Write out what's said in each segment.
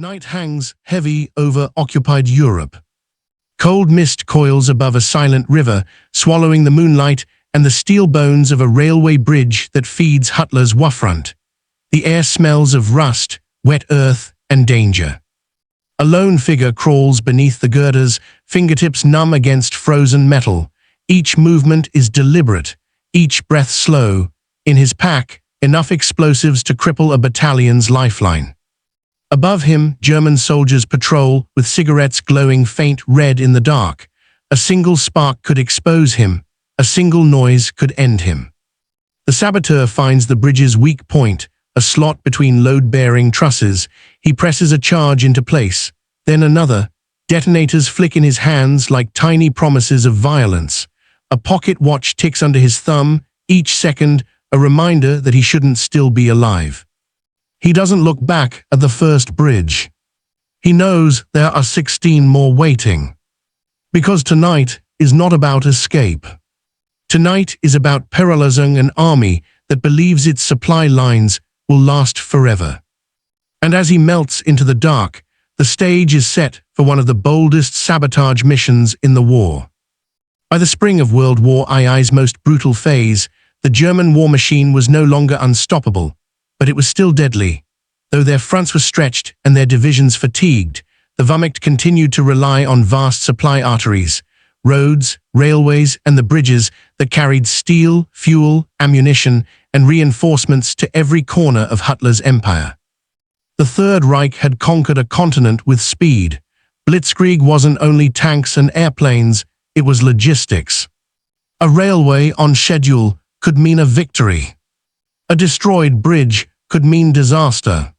Night hangs heavy over occupied Europe. Cold mist coils above a silent river, swallowing the moonlight and the steel bones of a railway bridge that feeds Hitler's Wafront. The air smells of rust, wet earth, and danger. A lone figure crawls beneath the girders, fingertips numb against frozen metal. Each movement is deliberate, each breath slow. In his pack, enough explosives to cripple a battalion's lifeline. Above him, German soldiers patrol, with cigarettes glowing faint red in the dark. A single spark could expose him. A single noise could end him. The saboteur finds the bridge's weak point, a slot between load-bearing trusses. He presses a charge into place, then another. Detonators flick in his hands like tiny promises of violence. A pocket watch ticks under his thumb, each second a reminder that he shouldn't still be alive. He doesn't look back at the first bridge. He knows there are 16 more waiting. Because tonight is not about escape. Tonight is about paralyzing an army that believes its supply lines will last forever. And as he melts into the dark, the stage is set for one of the boldest sabotage missions in the war. By the spring of World War II's most brutal phase, the German war machine was no longer unstoppable, but it was still deadly. Though their fronts were stretched and their divisions fatigued, the Wehrmacht continued to rely on vast supply arteries, roads, railways, and the bridges that carried steel, fuel, ammunition, and reinforcements to every corner of Hitler's empire. The Third Reich had conquered a continent with speed. Blitzkrieg wasn't only tanks and airplanes, it was logistics. A railway on schedule could mean a victory. A destroyed bridge could mean disaster.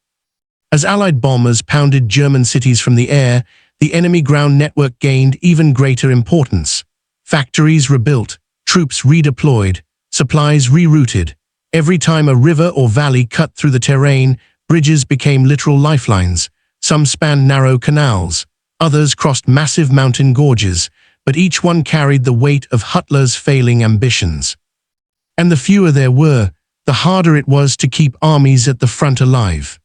As Allied bombers pounded German cities from the air, the enemy ground network gained even greater importance. Factories rebuilt, troops redeployed, supplies rerouted. Every time a river or valley cut through the terrain, bridges became literal lifelines. Some spanned narrow canals, others crossed massive mountain gorges, but each one carried the weight of Hitler's failing ambitions. And the fewer there were, the harder it was to keep armies at the front alive.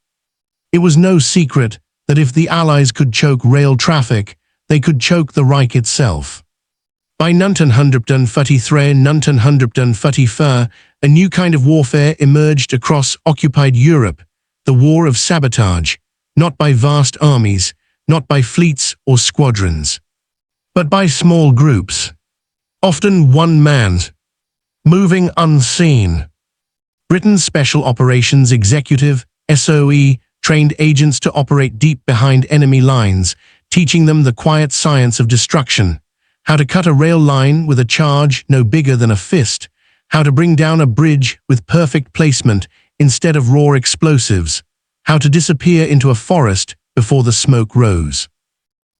It was no secret that if the Allies could choke rail traffic, they could choke the Reich itself. By 1943, a new kind of warfare emerged across occupied Europe, the war of sabotage, not by vast armies, not by fleets or squadrons, but by small groups, often one-manned, moving unseen. Britain's Special Operations Executive, SOE, trained agents to operate deep behind enemy lines, teaching them the quiet science of destruction, how to cut a rail line with a charge no bigger than a fist, how to bring down a bridge with perfect placement instead of raw explosives, how to disappear into a forest before the smoke rose.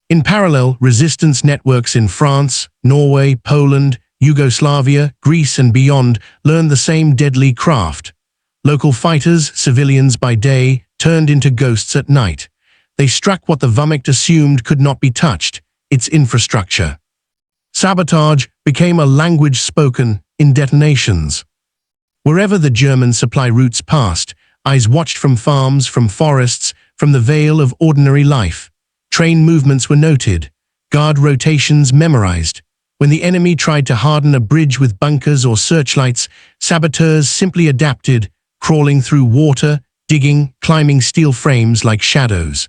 In parallel, resistance networks in France, Norway, Poland, Yugoslavia, Greece and beyond learned the same deadly craft. Local fighters, civilians by day, turned into ghosts at night. They struck what the Wehrmacht assumed could not be touched, its infrastructure. Sabotage became a language spoken in detonations. Wherever the German supply routes passed, eyes watched from farms, from forests, from the veil of ordinary life. Train movements were noted, guard rotations memorized. When the enemy tried to harden a bridge with bunkers or searchlights, saboteurs simply adapted, crawling through water, digging, climbing steel frames like shadows.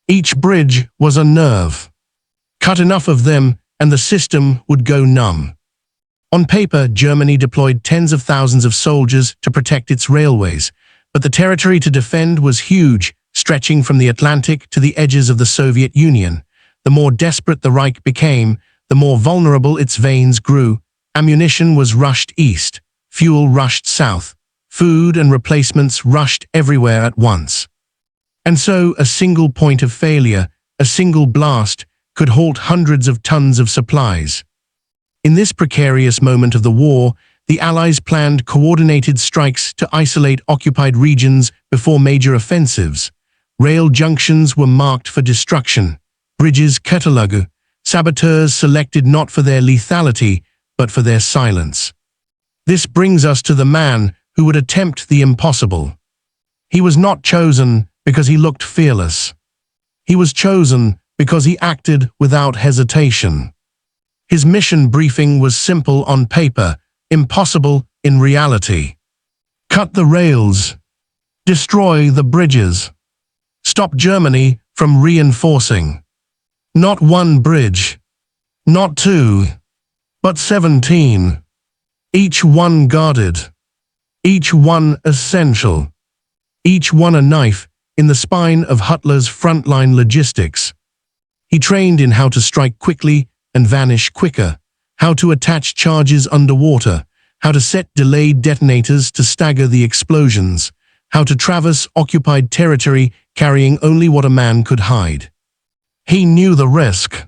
Each bridge was a nerve. Cut enough of them, and the system would go numb. On paper, Germany deployed tens of thousands of soldiers to protect its railways, but the territory to defend was huge, stretching from the Atlantic to the edges of the Soviet Union. The more desperate the Reich became, the more vulnerable its veins grew. Ammunition was rushed east, fuel rushed south, food and replacements rushed everywhere at once. And so a single point of failure, a single blast, could halt hundreds of tons of supplies. In this precarious moment of the war, the Allies planned coordinated strikes to isolate occupied regions before major offensives. Rail junctions were marked for destruction, bridges catalogued. Saboteurs selected not for their lethality, but for their silence. This brings us to the man who would attempt the impossible. He was not chosen because he looked fearless. He was chosen because he acted without hesitation. His mission briefing was simple on paper, impossible in reality. Cut the rails. Destroy the bridges. Stop Germany from reinforcing. Not one bridge. Not two. But 17. Each one guarded. Each one essential. Each one a knife in the spine of Hitler's frontline logistics. He trained in how to strike quickly and vanish quicker, how to attach charges underwater, how to set delayed detonators to stagger the explosions, how to traverse occupied territory carrying only what a man could hide. He knew the risk.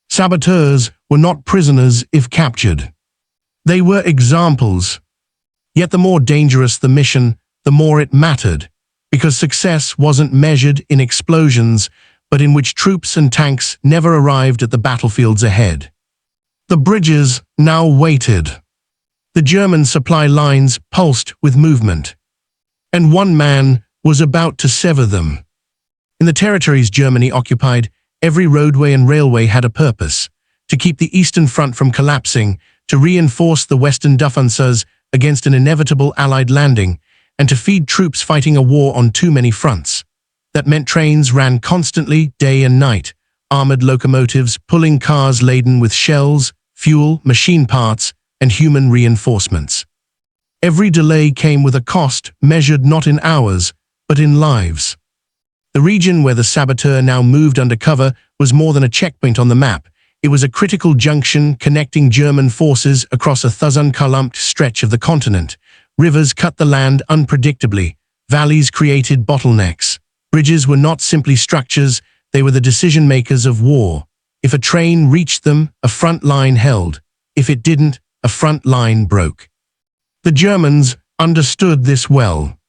Saboteurs were not prisoners if captured. They were examples. Yet the more dangerous the mission, the more it mattered, because success wasn't measured in explosions, but in which troops and tanks never arrived at the battlefields ahead. The bridges now waited. The German supply lines pulsed with movement. And one man was about to sever them. In the territories Germany occupied, every roadway and railway had a purpose: to keep the Eastern Front from collapsing, to reinforce the Western defenses against an inevitable Allied landing, and to feed troops fighting a war on too many fronts. That meant trains ran constantly, day and night, armored locomotives pulling cars laden with shells, fuel, machine parts, and human reinforcements. Every delay came with a cost measured not in hours, but in lives. The region where the saboteur now moved undercover was more than a checkpoint on the map. It was a critical junction connecting German forces across a thousand-kilometer stretch of the continent. Rivers cut the land unpredictably. Valleys created bottlenecks. Bridges were not simply structures, they were the decision-makers of war. If a train reached them, a front line held. If it didn't, a front line broke. The Germans understood this well.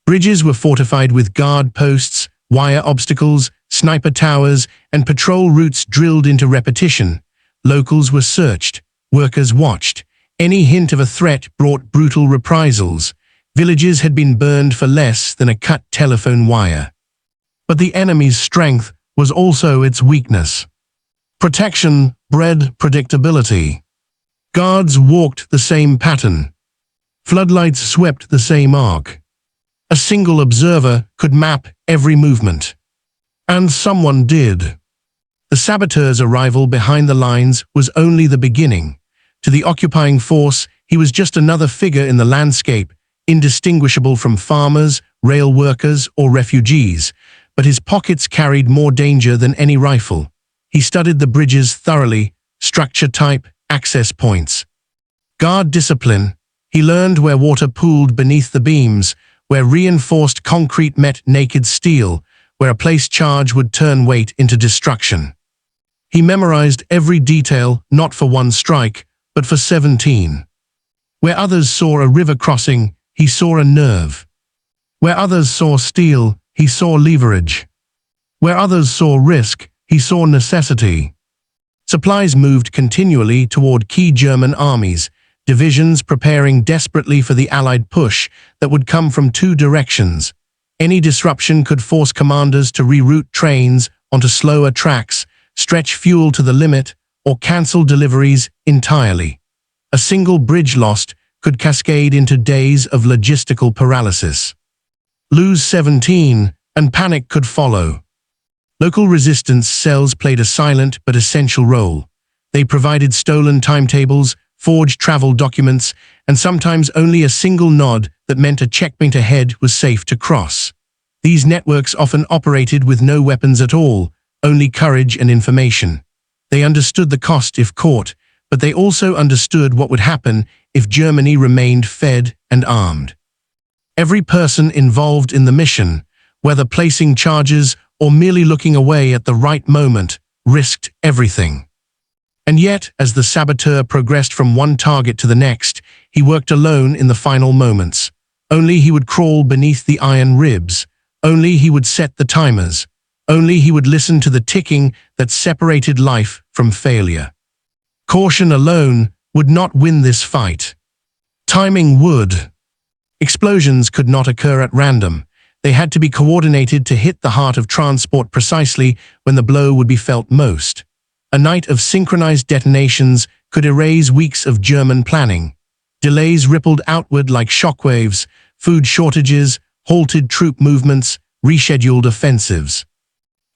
Bridges were fortified with guard posts, wire obstacles, sniper towers, and patrol routes drilled into repetition. Locals were searched. Workers watched. Any hint of a threat brought brutal reprisals. Villages had been burned for less than a cut telephone wire. But the enemy's strength was also its weakness. Protection bred predictability. Guards walked the same pattern. Floodlights swept the same arc. A single observer could map every movement. And someone did. The saboteur's arrival behind the lines was only the beginning. To the occupying force, he was just another figure in the landscape, indistinguishable from farmers, rail workers, or refugees, but his pockets carried more danger than any rifle. He studied the bridges thoroughly, structure type, access points. Guard discipline. He learned where water pooled beneath the beams, where reinforced concrete met naked steel, where a placed charge would turn weight into destruction. He memorized every detail, not for one strike, but for 17. Where others saw a river crossing, he saw a nerve. Where others saw steel, he saw leverage. Where others saw risk, he saw necessity. Supplies moved continually toward key German armies, divisions preparing desperately for the Allied push that would come from two directions. Any disruption could force commanders to reroute trains onto slower tracks, stretch fuel to the limit, or cancel deliveries entirely. A single bridge lost could cascade into days of logistical paralysis. Lose 17, and panic could follow. Local resistance cells played a silent but essential role. They provided stolen timetables, forged travel documents, and sometimes only a single nod that meant a checkpoint ahead was safe to cross. These networks often operated with no weapons at all, only courage and information. They understood the cost if caught, but they also understood what would happen if Germany remained fed and armed. Every person involved in the mission, whether placing charges or merely looking away at the right moment, risked everything. And yet, as the saboteur progressed from one target to the next, he worked alone in the final moments. Only he would crawl beneath the iron ribs. Only he would set the timers. Only he would listen to the ticking that separated life from failure. Caution alone would not win this fight. Timing would. Explosions could not occur at random. They had to be coordinated to hit the heart of transport precisely when the blow would be felt most. A night of synchronized detonations could erase weeks of German planning. Delays rippled outward like shockwaves, food shortages, halted troop movements, rescheduled offensives.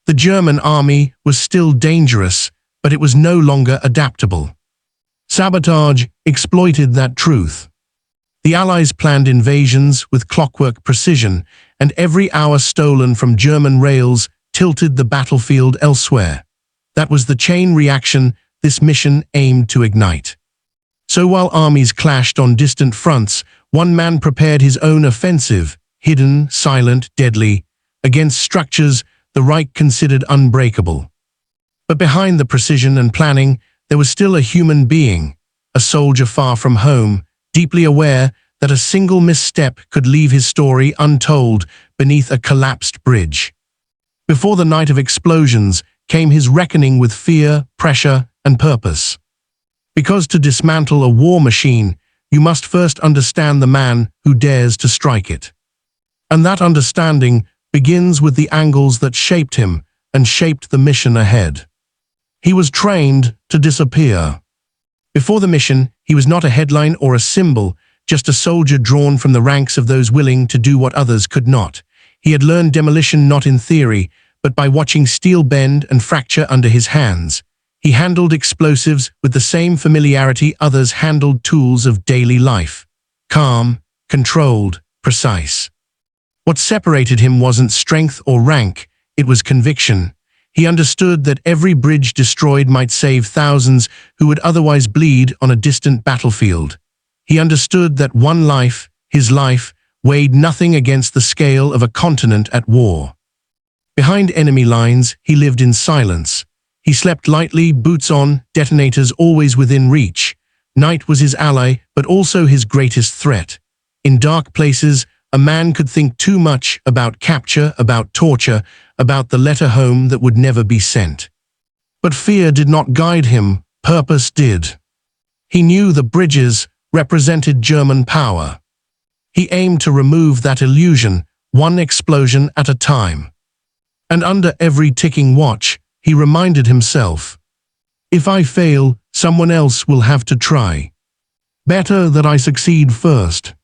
The German army was still dangerous, but it was no longer adaptable. Sabotage exploited that truth. The Allies planned invasions with clockwork precision, and every hour stolen from German rails tilted the battlefield elsewhere. That was the chain reaction this mission aimed to ignite. So while armies clashed on distant fronts, one man prepared his own offensive, hidden, silent, deadly, against structures the Reich considered unbreakable. But behind the precision and planning, there was still a human being, a soldier far from home, deeply aware that a single misstep could leave his story untold beneath a collapsed bridge. Before the night of explosions came his reckoning with fear, pressure, and purpose. Because to dismantle a war machine, you must first understand the man who dares to strike it. And that understanding begins with the angles that shaped him and shaped the mission ahead. He was trained to disappear. Before the mission, he was not a headline or a symbol, just a soldier drawn from the ranks of those willing to do what others could not. He had learned demolition not in theory, but by watching steel bend and fracture under his hands. He handled explosives with the same familiarity others handled tools of daily life. Calm, controlled, precise. What separated him wasn't strength or rank, it was conviction. He understood that every bridge destroyed might save thousands who would otherwise bleed on a distant battlefield. He understood that one life, his life, weighed nothing against the scale of a continent at war. Behind enemy lines, he lived in silence. He slept lightly, boots on, detonators always within reach. Night was his ally, but also his greatest threat. In dark places, a man could think too much about capture, about torture, about the letter home that would never be sent. But fear did not guide him, purpose did. He knew the bridges represented German power. He aimed to remove that illusion, one explosion at a time. And under every ticking watch, he reminded himself, if I fail, someone else will have to try. Better that I succeed first.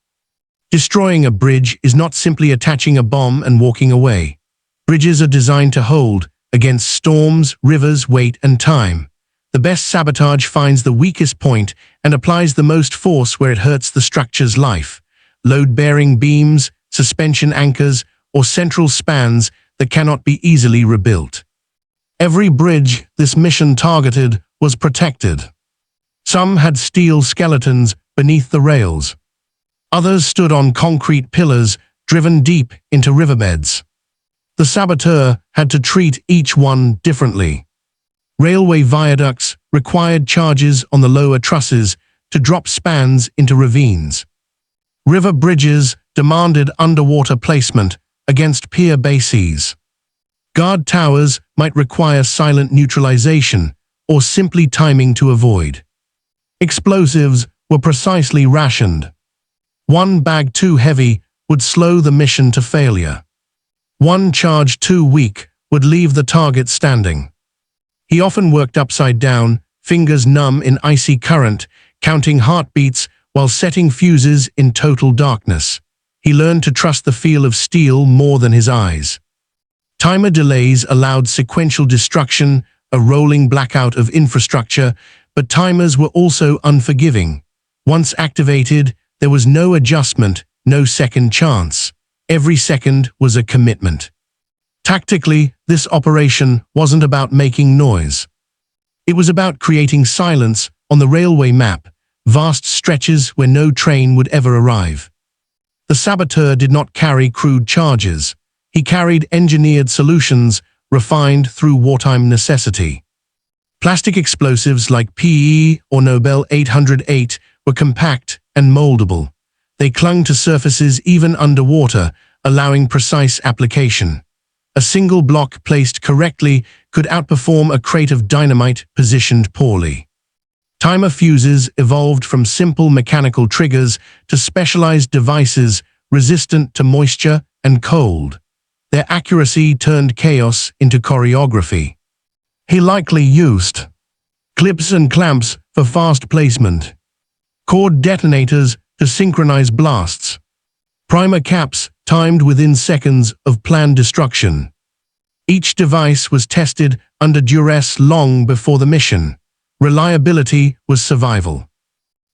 Destroying a bridge is not simply attaching a bomb and walking away. Bridges are designed to hold against storms, rivers, weight, and time. The best sabotage finds the weakest point and applies the most force where it hurts the structure's life. Load-bearing beams, suspension anchors, or central spans that cannot be easily rebuilt. Every bridge this mission targeted was protected. Some had steel skeletons beneath the rails. Others stood on concrete pillars driven deep into riverbeds. The saboteur had to treat each one differently. Railway viaducts required charges on the lower trusses to drop spans into ravines. River bridges demanded underwater placement against pier bases. Guard towers might require silent neutralization or simply timing to avoid. Explosives were precisely rationed. One bag too heavy would slow the mission to failure. One charge too weak would leave the target standing. He often worked upside down, fingers numb in icy current, counting heartbeats while setting fuses in total darkness. He learned to trust the feel of steel more than his eyes. Timer delays allowed sequential destruction, a rolling blackout of infrastructure, but timers were also unforgiving. Once activated, there was no adjustment, no second chance. Every second was a commitment. Tactically, this operation wasn't about making noise. It was about creating silence on the railway map, vast stretches where no train would ever arrive. The saboteur did not carry crude charges. He carried engineered solutions refined through wartime necessity. Plastic explosives like PE or Nobel 808 were compact and moldable. They clung to surfaces even underwater, allowing precise application. A single block placed correctly could outperform a crate of dynamite positioned poorly. Timer fuses evolved from simple mechanical triggers to specialized devices resistant to moisture, and cold. Their accuracy turned chaos into choreography. He likely used clips and clamps for fast placement, cord detonators to synchronize blasts, primer caps timed within seconds of planned destruction. Each device was tested under duress long before the mission. Reliability was survival.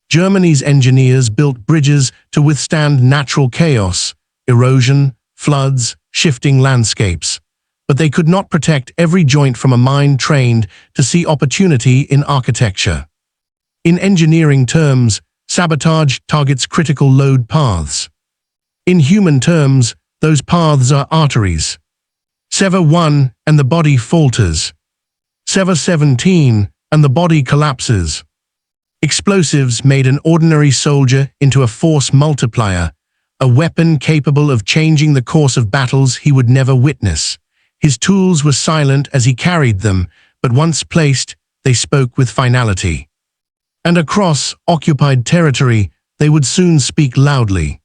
Germany's engineers built bridges to withstand natural chaos, erosion, floods, shifting landscapes. But they could not protect every joint from a mind trained to see opportunity in architecture. In engineering terms, sabotage targets critical load paths. In human terms, those paths are arteries. Sever 1 and the body falters. Sever 17 and the body collapses. Explosives made an ordinary soldier into a force multiplier, a weapon capable of changing the course of battles he would never witness. His tools were silent as he carried them, but once placed, they spoke with finality. And across occupied territory, they would soon speak loudly.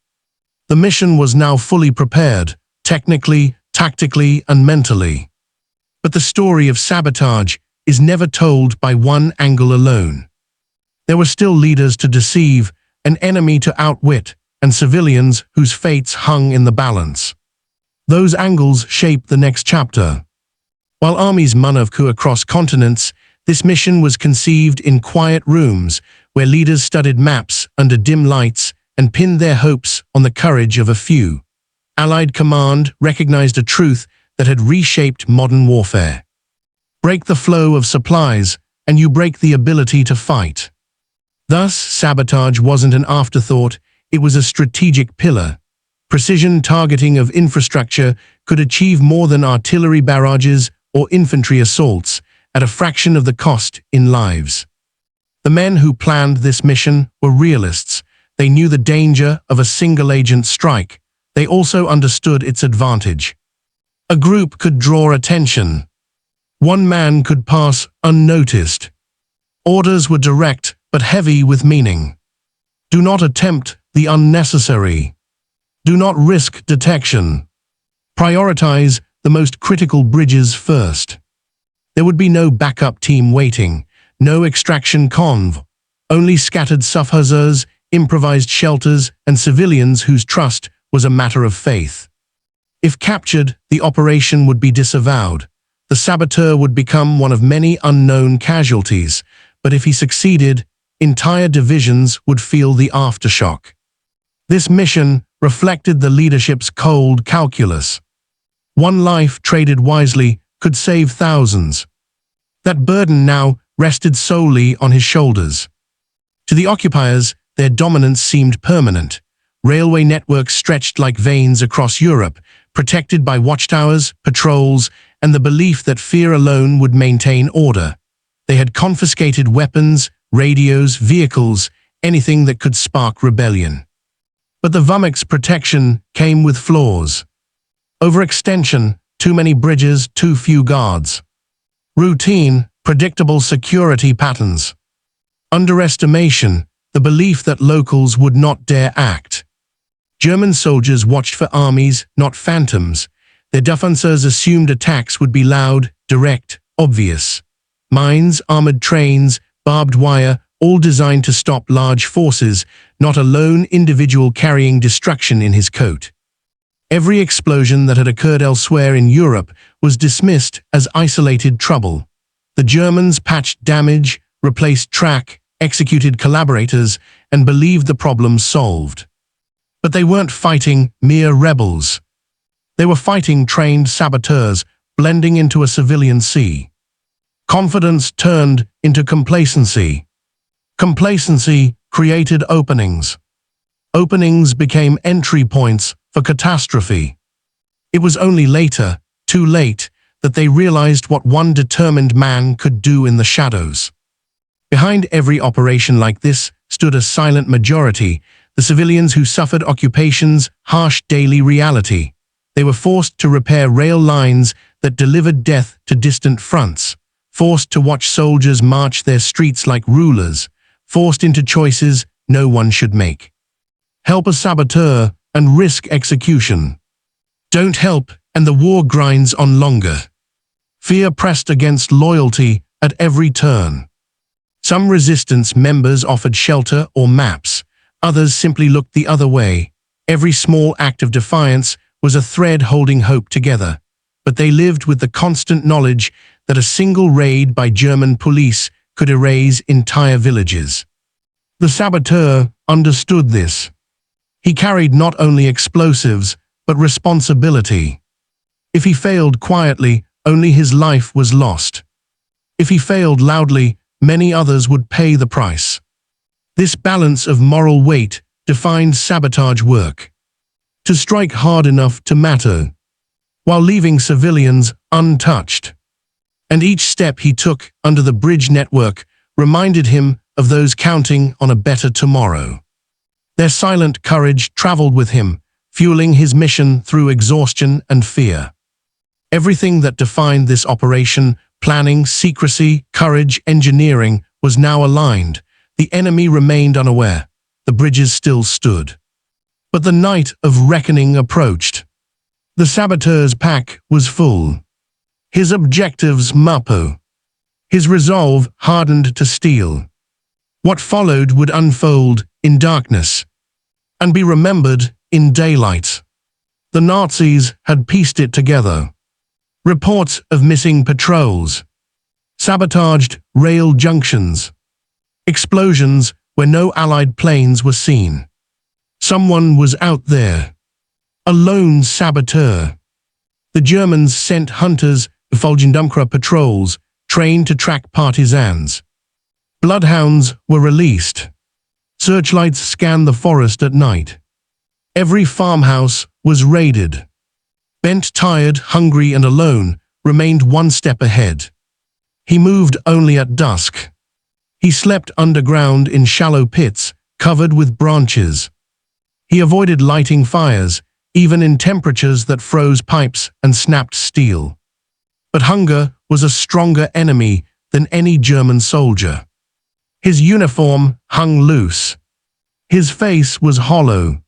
The mission was now fully prepared, technically, tactically, and mentally. But the story of sabotage is never told by one angle alone. There were still leaders to deceive, an enemy to outwit, and civilians whose fates hung in the balance. Those angles shape the next chapter. While armies maneuvered across continents, this mission was conceived in quiet rooms where leaders studied maps under dim lights and pinned their hopes on the courage of a few. Allied command recognized a truth that had reshaped modern warfare. Break the flow of supplies, and you break the ability to fight. Thus, sabotage wasn't an afterthought, it was a strategic pillar. Precision targeting of infrastructure could achieve more than artillery barrages or infantry assaults at a fraction of the cost in lives. The men who planned this mission were realists. They knew the danger of a single-agent strike. They also understood its advantage. A group could draw attention. One man could pass unnoticed. Orders were direct but heavy with meaning. Do not attempt the unnecessary. Do not risk detection. Prioritize the most critical bridges first. There would be no backup team waiting, no extraction conv, only scattered sabotages, improvised shelters, and civilians whose trust was a matter of faith. If captured, the operation would be disavowed. The saboteur would become one of many unknown casualties, but if he succeeded, entire divisions would feel the aftershock. This mission reflected the leadership's cold calculus. One life traded wisely could save thousands. That burden now rested solely on his shoulders. To the occupiers, their dominance seemed permanent. Railway networks stretched like veins across Europe, protected by watchtowers, patrols, and the belief that fear alone would maintain order. They had confiscated weapons, radios, vehicles, anything that could spark rebellion. But the Vumik's protection came with flaws. Overextension, too many bridges, too few guards. Routine, predictable security patterns. Underestimation, the belief that locals would not dare act. German soldiers watched for armies, not phantoms. Their defensors assumed attacks would be loud, direct, obvious. Mines, armored trains, barbed wire, all designed to stop large forces, not a lone individual carrying destruction in his coat. Every explosion that had occurred elsewhere in Europe was dismissed as isolated trouble. The Germans patched damage, replaced track, executed collaborators, and believed the problem solved. But they weren't fighting mere rebels. They were fighting trained saboteurs blending into a civilian sea. Confidence turned into complacency. Complacency created openings. Openings became entry points for catastrophe. It was only later, too late, that they realized what one determined man could do in the shadows. Behind every operation like this stood a silent majority, the civilians who suffered occupation's harsh daily reality. They were forced to repair rail lines that delivered death to distant fronts, forced to watch soldiers march their streets like rulers, forced into choices no one should make. Help a saboteur and risk execution. don't help, and the war grinds on longer. Fear pressed against loyalty at every turn. Some resistance members offered shelter or maps, others simply looked the other way. Every small act of defiance was a thread holding hope together, but they lived with the constant knowledge that a single raid by German police could erase entire villages. The saboteur understood this. He carried not only explosives, but responsibility. If he failed quietly, only his life was lost. If he failed loudly, many others would pay the price. This balance of moral weight defined sabotage work. To strike hard enough to matter, while leaving civilians untouched. And each step he took under the bridge network reminded him of those counting on a better tomorrow. Their silent courage traveled with him, fueling his mission through exhaustion and fear. Everything that defined this operation, planning, secrecy, courage, engineering, was now aligned. The enemy remained unaware. The bridges still stood. But the night of reckoning approached. The saboteur's pack was full. His objectives mappo. His resolve hardened to steel. What followed would unfold in darkness and be remembered in daylight. The Nazis had pieced it together. Reports of missing patrols, sabotaged rail junctions, explosions where no Allied planes were seen. Someone was out there. A lone saboteur. The Germans sent hunters, Fulgendumkra patrols, trained to track partisans. Bloodhounds were released. Searchlights scanned the forest at night. Every farmhouse was raided. Bent, tired, hungry, and alone, remained one step ahead. He moved only at dusk. He slept underground in shallow pits, covered with branches. He avoided lighting fires, even in temperatures that froze pipes and snapped steel. But hunger was a stronger enemy than any German soldier. His uniform hung loose. His face was hollow.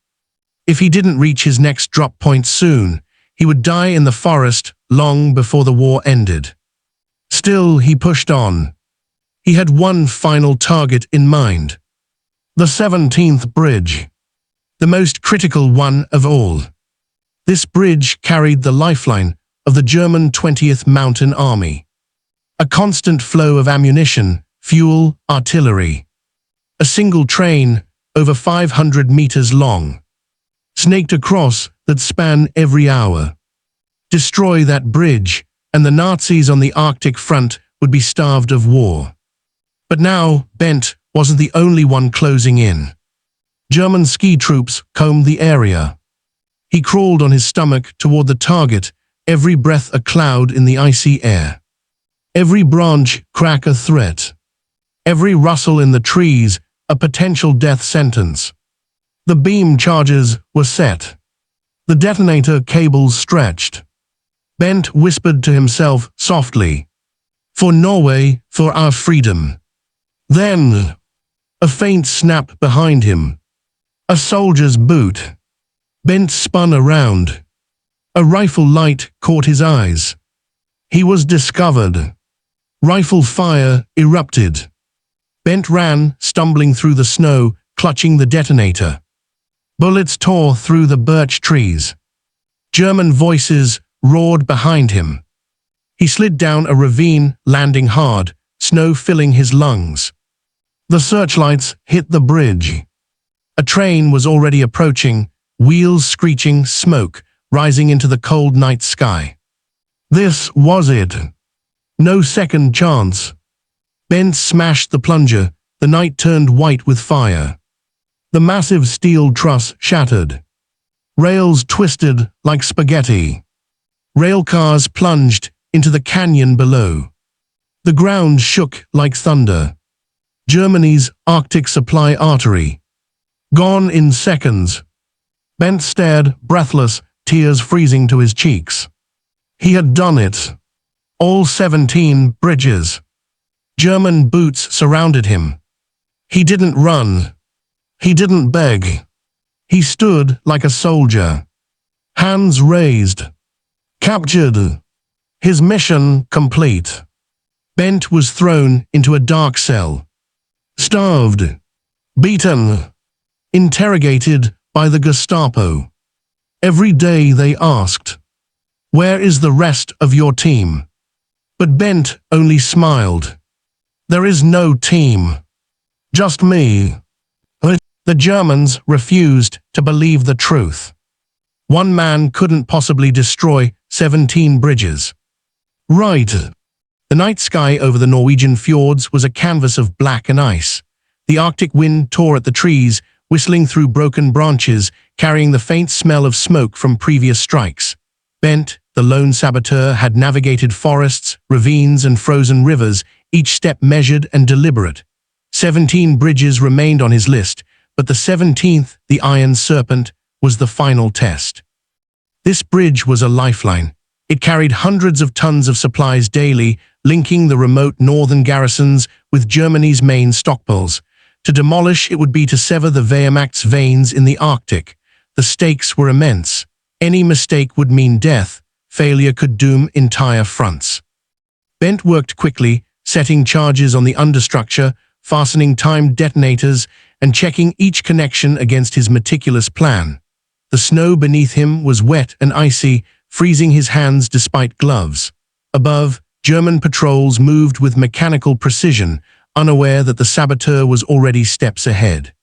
If he didn't reach his next drop point soon, he would die in the forest long before the war ended. Still, he pushed on. He had one final target in mind. The 17th bridge. The most critical one of all. This bridge carried the lifeline of the German 20th Mountain Army. A constant flow of ammunition, fuel, artillery. A single train, over 500 meters long, snaked across that span every hour. Destroy that bridge, and the Nazis on the Arctic front would be starved of war. But now, Bent wasn't the only one closing in. German ski troops combed the area. He crawled on his stomach toward the target, every breath a cloud in the icy air. Every branch crack a threat. Every rustle in the trees a potential death sentence. The beam charges were set. The detonator cables stretched. Bent whispered to himself softly, "For Norway, for our freedom." Then, a faint snap behind him. A soldier's boot. Bent spun around. A rifle light caught his eyes. He was discovered. Rifle fire erupted. Bent ran, stumbling through the snow, clutching the detonator. Bullets tore through the birch trees. German voices roared behind him. He slid down a ravine, landing hard, snow filling his lungs. The searchlights hit the bridge. A train was already approaching, wheels screeching, smoke rising into the cold night sky. This was it. No second chance. Bent smashed the plunger. The night turned white with fire. The massive steel truss shattered. Rails twisted like spaghetti. Rail cars plunged into the canyon below. The ground shook like thunder. Germany's Arctic supply artery. Gone in seconds. Bent stared, breathless, tears freezing to his cheeks. He had done it. All 17 bridges. German boots surrounded him. He didn't run. He didn't beg. He stood like a soldier. Hands raised. Captured. His mission complete. Bent was thrown into a dark cell. Starved. Beaten. Interrogated by the Gestapo. Every day they asked, "Where is the rest of your team?" But Bent only smiled. "There is no team. Just me." The Germans refused to believe the truth. One man couldn't possibly destroy 17 bridges. Right. The night sky over the Norwegian fjords was a canvas of black and ice. The Arctic wind tore at the trees, whistling through broken branches, carrying the faint smell of smoke from previous strikes. Bent, the lone saboteur, had navigated forests, ravines, and frozen rivers, each step measured and deliberate. 17 bridges remained on his list, but the 17th, the Iron Serpent, was the final test. This bridge was a lifeline. It carried hundreds of tons of supplies daily, linking the remote northern garrisons with Germany's main stockpiles. To demolish it would be to sever the Wehrmacht's veins in the Arctic. The stakes were immense. Any mistake would mean death. Failure could doom entire fronts. Bent worked quickly, setting charges on the understructure, fastening timed detonators, and checking each connection against his meticulous plan. The snow beneath him was wet and icy, freezing his hands despite gloves. Above, German patrols moved with mechanical precision, unaware that the saboteur was already steps ahead.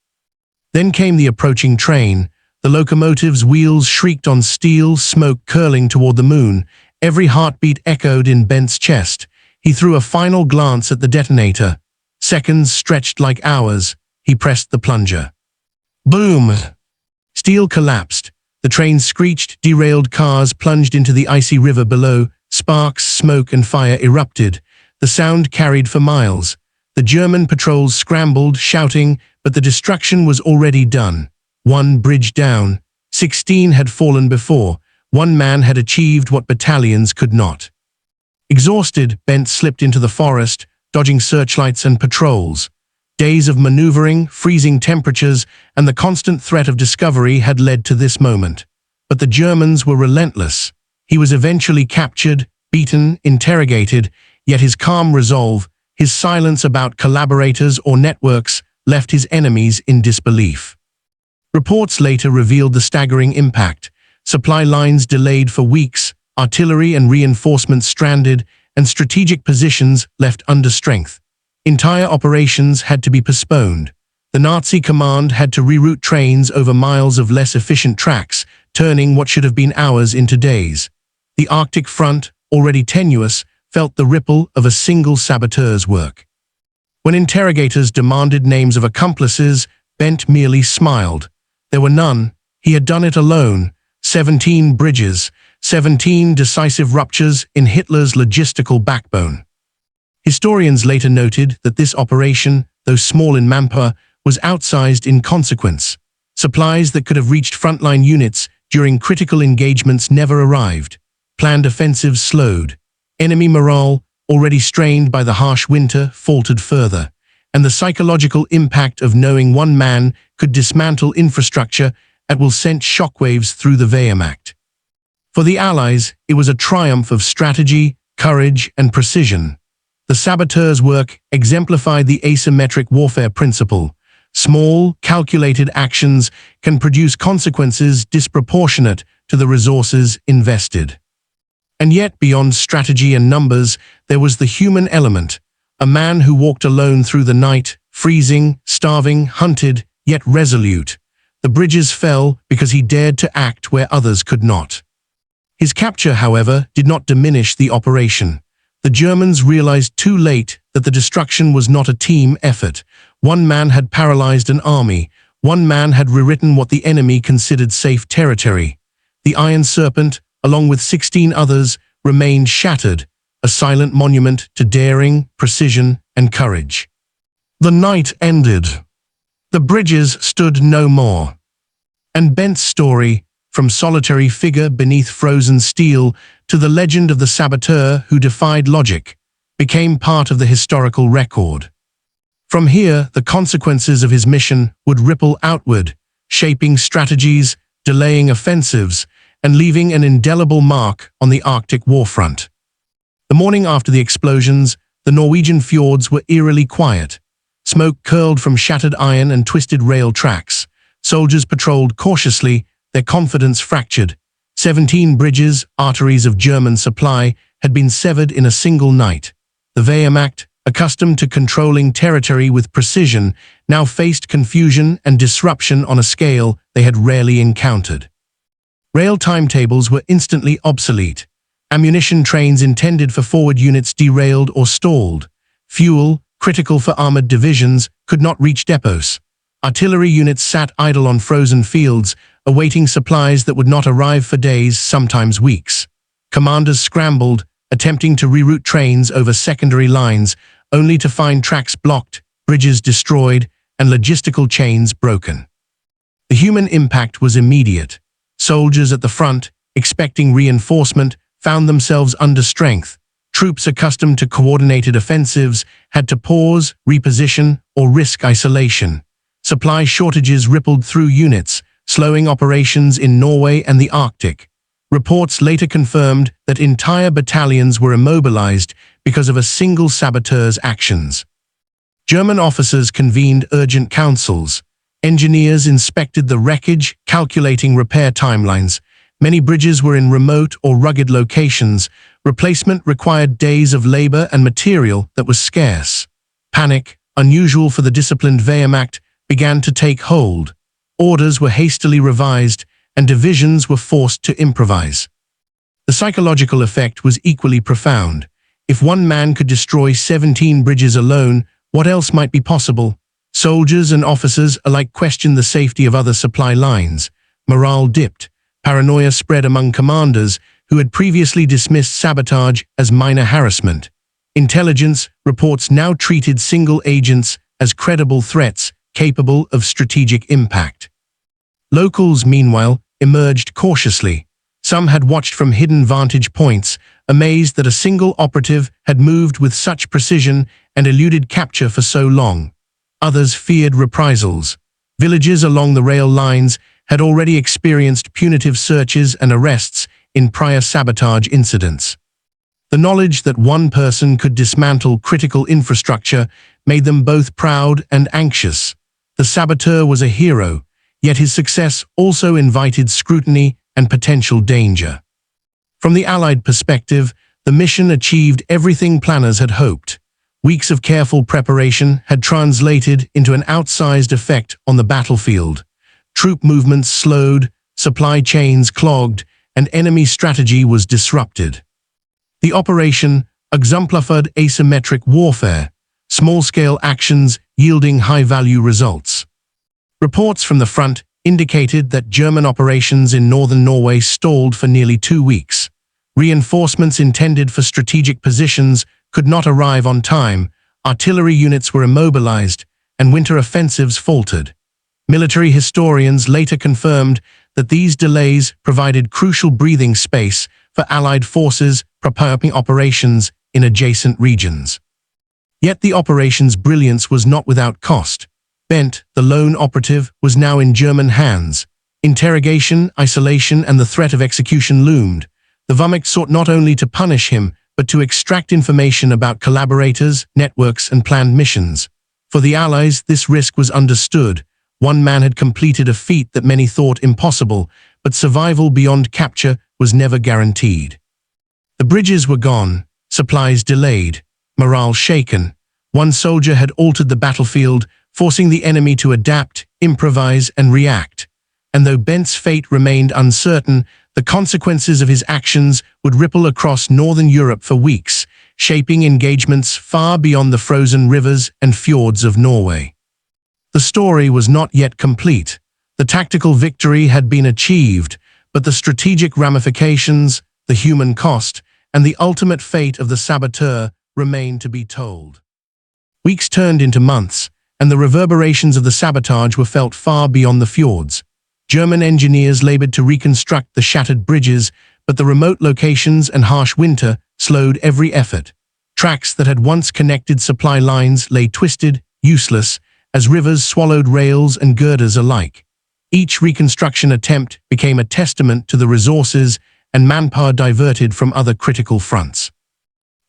Then came the approaching train. The locomotive's wheels shrieked on steel, smoke curling toward the moon. Every heartbeat echoed in Bent's chest. He threw a final glance at the detonator. Seconds stretched like hours. He pressed the plunger. Boom! Steel collapsed. The train screeched, derailed cars plunged into the icy river below. Sparks, smoke, and fire erupted. The sound carried for miles. The German patrols scrambled, shouting, but the destruction was already done. One bridge down. 16 had fallen before. One man had achieved what battalions could not. Exhausted, Bent slipped into the forest, dodging searchlights and patrols. Days of maneuvering, freezing temperatures, and the constant threat of discovery had led to this moment. But the Germans were relentless. He was eventually captured, beaten, interrogated, yet his calm resolve, his silence about collaborators or networks, left his enemies in disbelief. Reports later revealed the staggering impact. Supply lines delayed for weeks, artillery and reinforcements stranded, and strategic positions left under strength. Entire operations had to be postponed. The Nazi command had to reroute trains over miles of less efficient tracks, turning what should have been hours into days. The Arctic front, already tenuous, felt the ripple of a single saboteur's work. When interrogators demanded names of accomplices, Bent merely smiled. There were none. He had done it alone. 17 bridges, 17 decisive ruptures in Hitler's logistical backbone. Historians later noted that this operation, though small in manpower, was outsized in consequence. Supplies that could have reached frontline units during critical engagements never arrived. Planned offensives slowed. Enemy morale, already strained by the harsh winter, faltered further. And the psychological impact of knowing one man could dismantle infrastructure will send shockwaves through the Wehrmacht. For the Allies, it was a triumph of strategy, courage, and precision. The saboteur's work exemplified the asymmetric warfare principle. Small, calculated actions can produce consequences disproportionate to the resources invested. And yet, beyond strategy and numbers, there was the human element. A man who walked alone through the night, freezing, starving, hunted, yet resolute. The bridges fell because he dared to act where others could not. His capture, however, did not diminish the operation. The Germans realized too late that the destruction was not a team effort. One man had paralyzed an army. One man had rewritten what the enemy considered safe territory. The Iron Serpent, along with 16 others, remained shattered, a silent monument to daring, precision, and courage. The night ended. The bridges stood no more. And Bent's story, from solitary figure beneath frozen steel to the legend of the saboteur who defied logic, became part of the historical record. From here, the consequences of his mission would ripple outward, shaping strategies, delaying offensives, and leaving an indelible mark on the Arctic warfront. The morning after the explosions, the Norwegian fjords were eerily quiet. Smoke curled from shattered iron and twisted rail tracks. Soldiers patrolled cautiously, their confidence fractured. 17 bridges, arteries of German supply, had been severed in a single night. The Wehrmacht, accustomed to controlling territory with precision, now faced confusion and disruption on a scale they had rarely encountered. Rail timetables were instantly obsolete. Ammunition trains intended for forward units derailed or stalled. Fuel, critical for armored divisions, could not reach depots. Artillery units sat idle on frozen fields, awaiting supplies that would not arrive for days, sometimes weeks. Commanders scrambled, attempting to reroute trains over secondary lines, only to find tracks blocked, bridges destroyed, and logistical chains broken. The human impact was immediate. Soldiers at the front, expecting reinforcement, found themselves under strength. Troops accustomed to coordinated offensives had to pause, reposition, or risk isolation. Supply shortages rippled through units, slowing operations in Norway and the Arctic. Reports later confirmed that entire battalions were immobilized because of a single saboteur's actions. German officers convened urgent councils. Engineers inspected the wreckage, calculating repair timelines. Many bridges were in remote or rugged locations. Replacement required days of labor and material that was scarce. Panic, unusual for the disciplined Wehrmacht, began to take hold. Orders were hastily revised, and divisions were forced to improvise. The psychological effect was equally profound. If one man could destroy 17 bridges alone, what else might be possible? Soldiers and officers alike questioned the safety of other supply lines. Morale dipped. Paranoia spread among commanders who had previously dismissed sabotage as minor harassment. Intelligence reports now treated single agents as credible threats capable of strategic impact. Locals, meanwhile, emerged cautiously. Some had watched from hidden vantage points, amazed that a single operative had moved with such precision and eluded capture for so long. Others feared reprisals. Villages along the rail lines had already experienced punitive searches and arrests in prior sabotage incidents. The knowledge that one person could dismantle critical infrastructure made them both proud and anxious. The saboteur was a hero, yet his success also invited scrutiny and potential danger. From the Allied perspective, the mission achieved everything planners had hoped. Weeks of careful preparation had translated into an outsized effect on the battlefield. Troop movements slowed, supply chains clogged, and enemy strategy was disrupted. The operation exemplified asymmetric warfare, small-scale actions yielding high-value results. Reports from the front indicated that German operations in northern Norway stalled for nearly 2 weeks. Reinforcements intended for strategic positions could not arrive on time, artillery units were immobilized, and winter offensives faltered. Military historians later confirmed that these delays provided crucial breathing space for Allied forces preparing operations in adjacent regions. Yet the operation's brilliance was not without cost. Bent, the lone operative, was now in German hands. Interrogation, isolation, and the threat of execution loomed. The Wehrmacht sought not only to punish him, but to extract information about collaborators, networks, and planned missions. For the Allies, this risk was understood. One man had completed a feat that many thought impossible, but survival beyond capture was never guaranteed. The bridges were gone, supplies delayed, morale shaken. One soldier had altered the battlefield, forcing the enemy to adapt, improvise, and react. And though Bent's fate remained uncertain, the consequences of his actions would ripple across northern Europe for weeks, shaping engagements far beyond the frozen rivers and fjords of Norway. The story was not yet complete. The tactical victory had been achieved, but the strategic ramifications, the human cost, and the ultimate fate of the saboteur remained to be told. Weeks turned into months, and the reverberations of the sabotage were felt far beyond the fjords. German engineers labored to reconstruct the shattered bridges, but the remote locations and harsh winter slowed every effort. Tracks that had once connected supply lines lay twisted, useless, as rivers swallowed rails and girders alike. Each reconstruction attempt became a testament to the resources and manpower diverted from other critical fronts.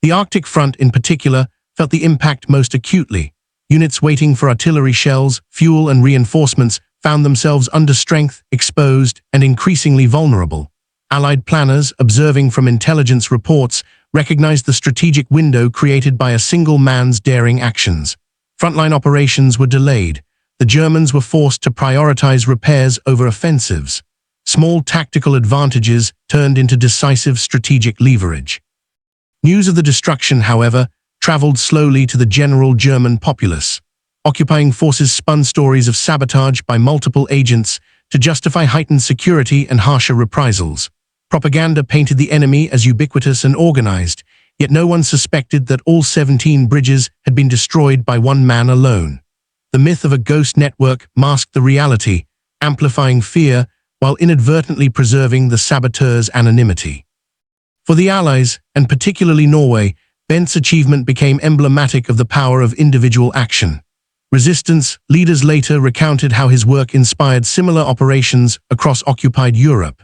The Arctic front, in particular, felt the impact most acutely. Units waiting for artillery shells, fuel, and reinforcements found themselves under strength, exposed, and increasingly vulnerable. Allied planners, observing from intelligence reports, recognized the strategic window created by a single man's daring actions. Frontline operations were delayed. The Germans were forced to prioritize repairs over offensives. Small tactical advantages turned into decisive strategic leverage. News of the destruction, however, traveled slowly to the general German populace. Occupying forces spun stories of sabotage by multiple agents to justify heightened security and harsher reprisals. Propaganda painted the enemy as ubiquitous and organized, yet no one suspected that all 17 bridges had been destroyed by one man alone. The myth of a ghost network masked the reality, amplifying fear while inadvertently preserving the saboteur's anonymity. For the Allies, and particularly Norway, Bendt's achievement became emblematic of the power of individual action. Resistance leaders later recounted how his work inspired similar operations across occupied Europe.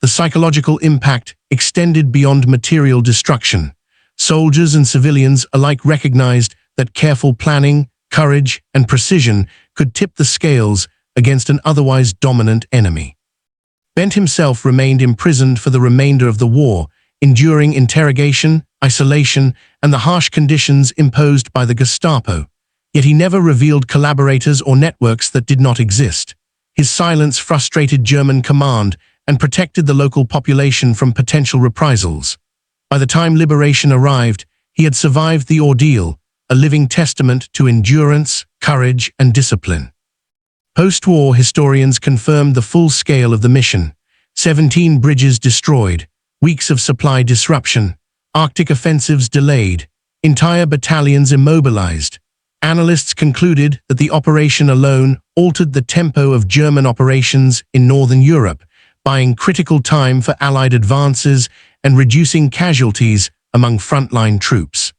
The psychological impact extended beyond material destruction. Soldiers and civilians alike recognized that careful planning, courage, and precision could tip the scales against an otherwise dominant enemy. Bendt himself remained imprisoned for the remainder of the war, enduring interrogation, isolation, and the harsh conditions imposed by the Gestapo. Yet he never revealed collaborators or networks that did not exist. His silence frustrated German command and protected the local population from potential reprisals. By the time liberation arrived, he had survived the ordeal, a living testament to endurance, courage, and discipline. Post-war historians confirmed the full scale of the mission. 17 bridges destroyed, weeks of supply disruption, Arctic offensives delayed, entire battalions immobilized. Analysts concluded that the operation alone altered the tempo of German operations in Northern Europe, buying critical time for Allied advances and reducing casualties among frontline troops.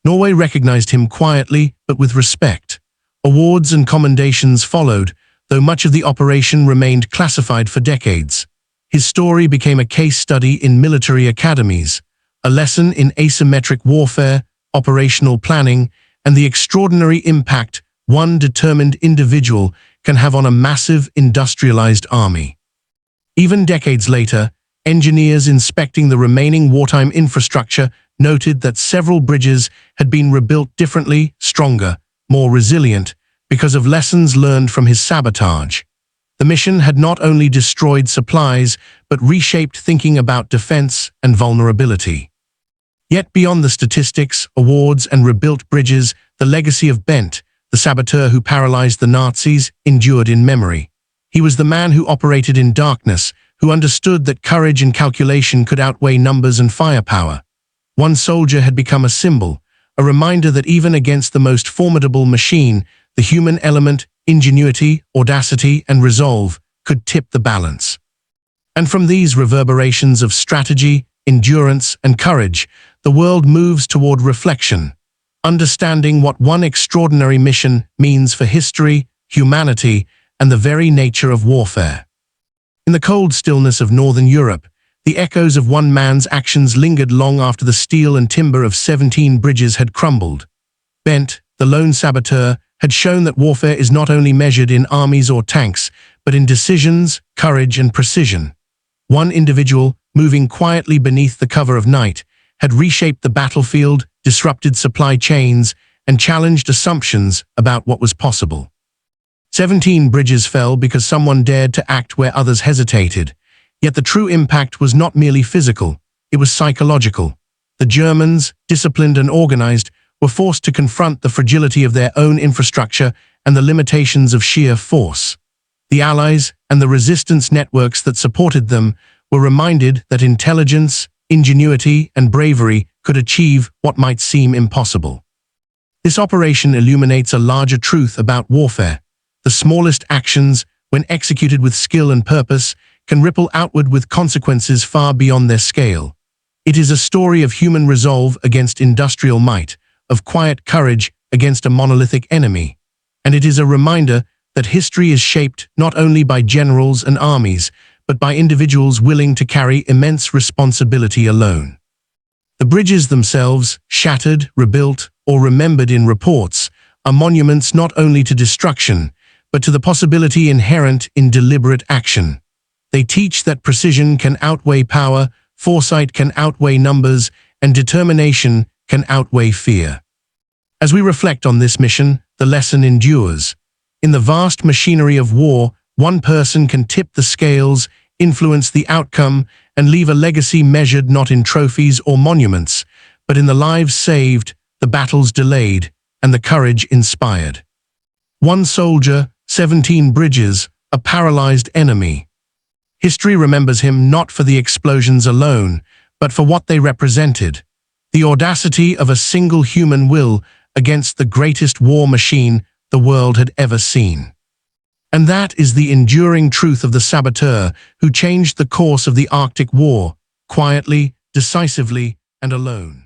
Norway recognized him quietly but with respect. Awards and commendations followed, though much of the operation remained classified for decades. His story became a case study in military academies, a lesson in asymmetric warfare, operational planning, and the extraordinary impact one determined individual can have on a massive industrialized army. Even decades later, engineers inspecting the remaining wartime infrastructure noted that several bridges had been rebuilt differently, stronger, more resilient, because of lessons learned from his sabotage. The mission had not only destroyed supplies, but reshaped thinking about defense and vulnerability. Yet beyond the statistics, awards, and rebuilt bridges, the legacy of Bendt, the saboteur who paralyzed the Nazis, endured in memory. He was the man who operated in darkness, who understood that courage and calculation could outweigh numbers and firepower. One soldier had become a symbol, a reminder that even against the most formidable machine, the human element, ingenuity, audacity, and resolve could tip the balance. And from these reverberations of strategy, endurance, and courage, the world moves toward reflection, understanding what one extraordinary mission means for history, humanity, and the very nature of warfare. In the cold stillness of Northern Europe, the echoes of one man's actions lingered long after the steel and timber of 17 bridges had crumbled. Bendt, the lone saboteur, had shown that warfare is not only measured in armies or tanks, but in decisions, courage, and precision. One individual, moving quietly beneath the cover of night, had reshaped the battlefield, disrupted supply chains, and challenged assumptions about what was possible. 17 bridges fell because someone dared to act where others hesitated. Yet the true impact was not merely physical, it was psychological. The Germans, disciplined and organized, were forced to confront the fragility of their own infrastructure and the limitations of sheer force. The Allies and the resistance networks that supported them were reminded that intelligence, ingenuity, and bravery could achieve what might seem impossible. This operation illuminates a larger truth about warfare. The smallest actions, when executed with skill and purpose, can ripple outward with consequences far beyond their scale. It is a story of human resolve against industrial might, of quiet courage against a monolithic enemy, and it is a reminder that history is shaped not only by generals and armies, but by individuals willing to carry immense responsibility alone. The bridges themselves, shattered, rebuilt, or remembered in reports, are monuments not only to destruction, but to the possibility inherent in deliberate action. They teach that precision can outweigh power, foresight can outweigh numbers, and determination can outweigh fear. As we reflect on this mission, the lesson endures. In the vast machinery of war, one person can tip the scales, influence the outcome, and leave a legacy measured not in trophies or monuments, but in the lives saved, the battles delayed, and the courage inspired. One soldier, 17 bridges, a paralyzed enemy. History remembers him not for the explosions alone, but for what they represented. The audacity of a single human will against the greatest war machine the world had ever seen. And that is the enduring truth of the saboteur who changed the course of the Arctic War, quietly, decisively, and alone.